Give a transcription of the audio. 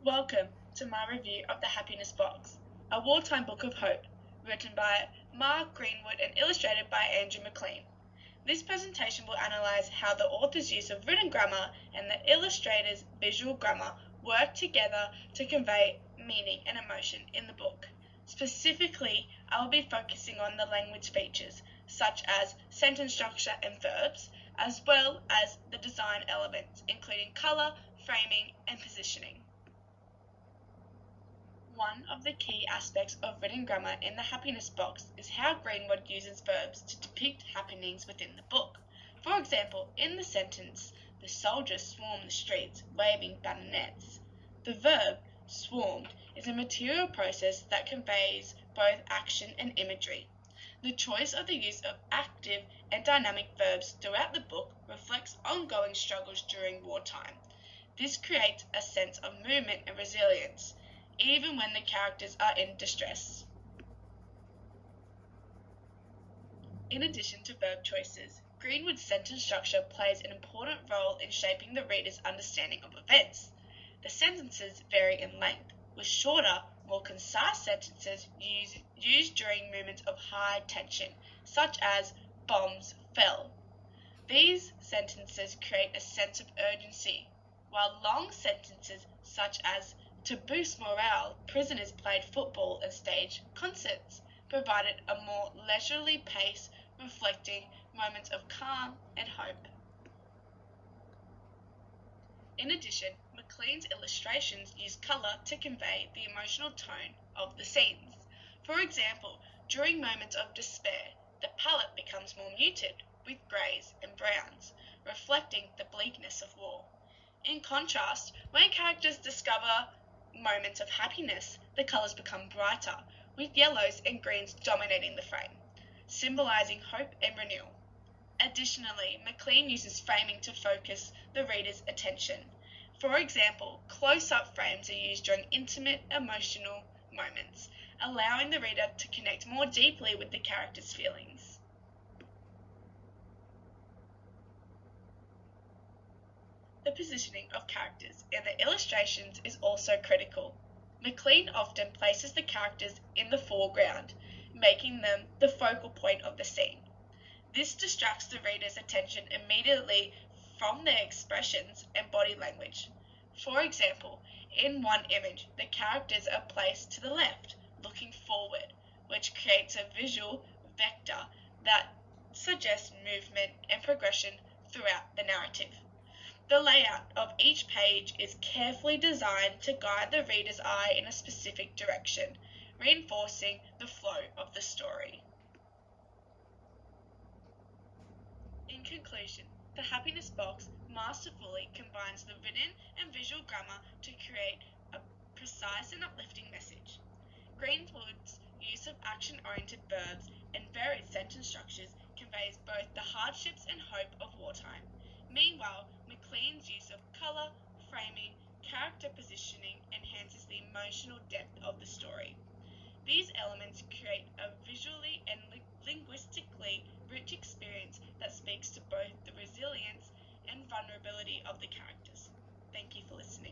Welcome to my review of The Happiness Box, a wartime book of hope, written by Mark Greenwood and illustrated by Andrew McLean. This presentation will analyse how the author's use of written grammar and the illustrator's visual grammar work together to convey meaning and emotion in the book. Specifically, I will be focusing on the language features, such as sentence structure and verbs, as well as the design elements, including colour, framing, and positioning. One of the key aspects of written grammar in the Happiness Box is how Greenwood uses verbs to depict happenings within the book. For example, in the sentence, the soldiers swarmed the streets waving bayonets. The verb, swarmed, is a material process that conveys both action and imagery. The choice of the use of active and dynamic verbs throughout the book reflects ongoing struggles during wartime. This creates a sense of movement and resilience, even when the characters are in distress. In addition to verb choices, Greenwood's sentence structure plays an important role in shaping the reader's understanding of events. The sentences vary in length, with shorter, more concise sentences used during moments of high tension, such as bombs fell. These sentences create a sense of urgency, while long sentences such as to boost morale, prisoners played football and staged concerts, provided a more leisurely pace reflecting moments of calm and hope. In addition, McLean's illustrations use colour to convey the emotional tone of the scenes. For example, during moments of despair, the palette becomes more muted, with greys and browns, reflecting the bleakness of war. In contrast, when characters discover moments of happiness, the colours become brighter, with yellows and greens dominating the frame, symbolising hope and renewal. Additionally, McLean uses framing to focus the reader's attention. For example, close-up frames are used during intimate, emotional moments, allowing the reader to connect more deeply with the character's feelings. The positioning of characters in the illustrations is also critical. McLean often places the characters in the foreground, making them the focal point of the scene. This distracts the reader's attention immediately from their expressions and body language. For example, in one image, the characters are placed to the left, looking forward, which creates a visual vector that suggests movement and progression throughout the narrative. The layout of each page is carefully designed to guide the reader's eye in a specific direction, reinforcing the flow of the story. In conclusion, The Happiness Box masterfully combines the written and visual grammar to create a precise and uplifting message. Greenwood's use of action-oriented verbs and varied sentence structures conveys both the hardships and hope of wartime. Meanwhile, McLean's use of colour, framing, character positioning enhances the emotional depth of the story. These elements create a visually and linguistically rich experience that speaks to both the resilience and vulnerability of the characters. Thank you for listening.